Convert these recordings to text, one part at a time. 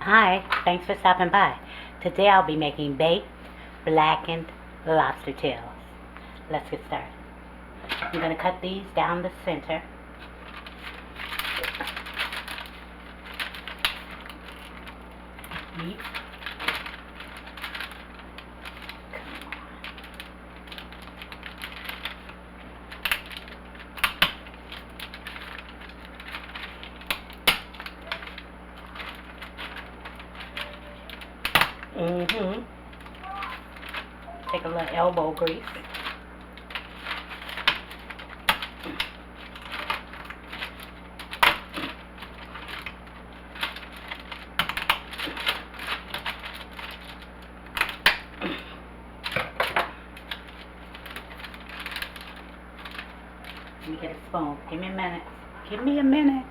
Hi, thanks for stopping by. Today I'll be making baked blackened lobster tails. Let's get started. I'm going to cut these down the center. Yeet. Mm-hmm. Take a little elbow grease. Let me get a spoon. Give me a minute. Give me a minute.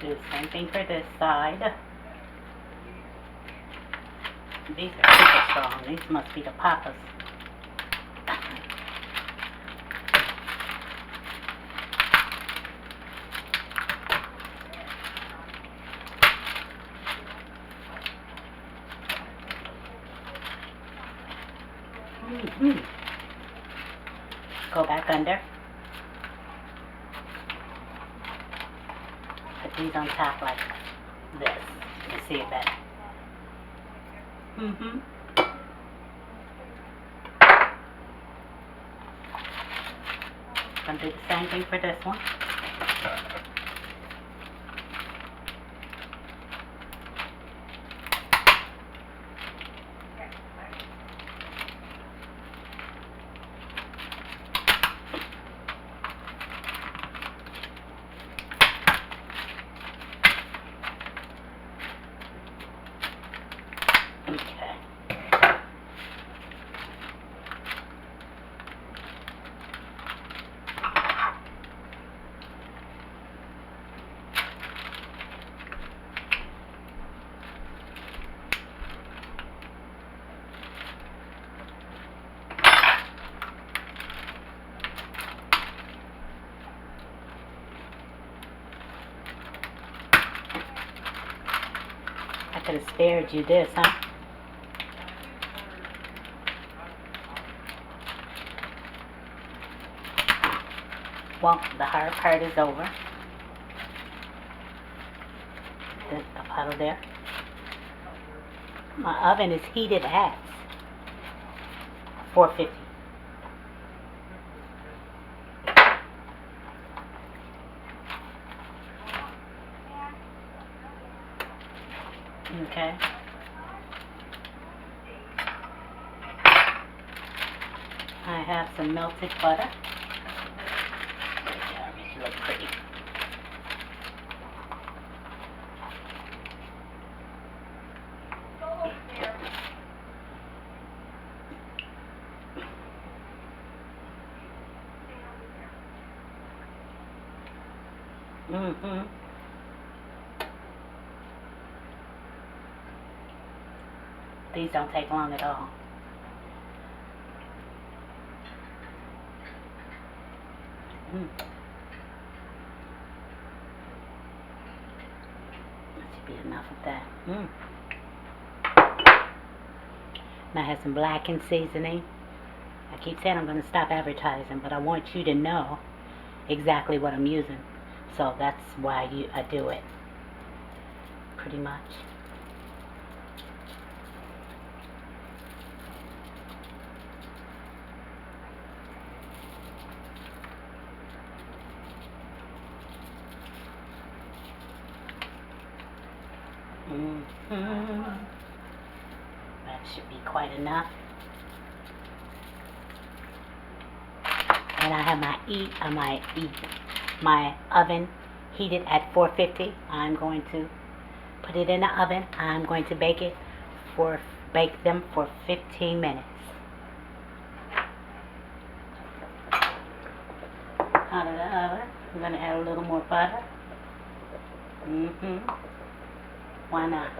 Do the same thing for this side. These are super strong. These must be the Papas. Mm-hmm. Go back under. Put these on top like this. You can see it better. Mm-hmm. Gonna do the same thing for this one. Okay. I could have spared you this, huh? Well, the hard part is over. This up out of there. My oven is heated at 450. Okay. I have some melted butter. Yeah, make it look pretty. Mm-hmm. These don't take long at all. Mm. That should be enough of that. Now I have some blackened seasoning. I keep saying I'm going to stop advertising, but I want you to know exactly what I'm using. So that's why I do it. Pretty much. Mm-hmm. That should be quite enough. And I have my oven heated at 450. I'm going to put it in the oven. I'm going to bake them for 15 minutes. Out of the oven, I'm going to add a little more butter. Why not?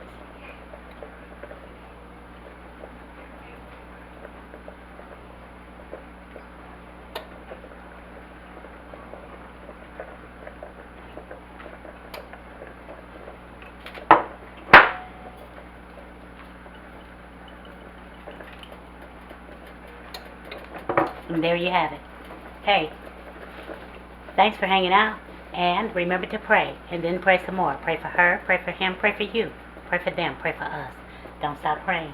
And there you have it. Hey, thanks for hanging out. And remember to pray. And then pray some more. Pray for her, pray for him, pray for you. Pray for them, pray for us. Don't stop praying.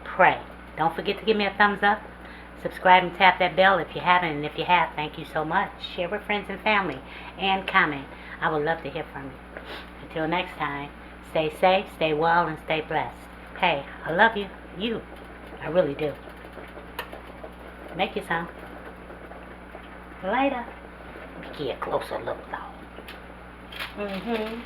Pray. Don't forget to give me a thumbs up. Subscribe and tap that bell if you haven't. And if you have, thank you so much. Share with friends and family. And comment. I would love to hear from you. Until next time, stay safe, stay well, and stay blessed. Hey, I love you. You. I really do. Make you some. Later. Let me give you a closer look, though.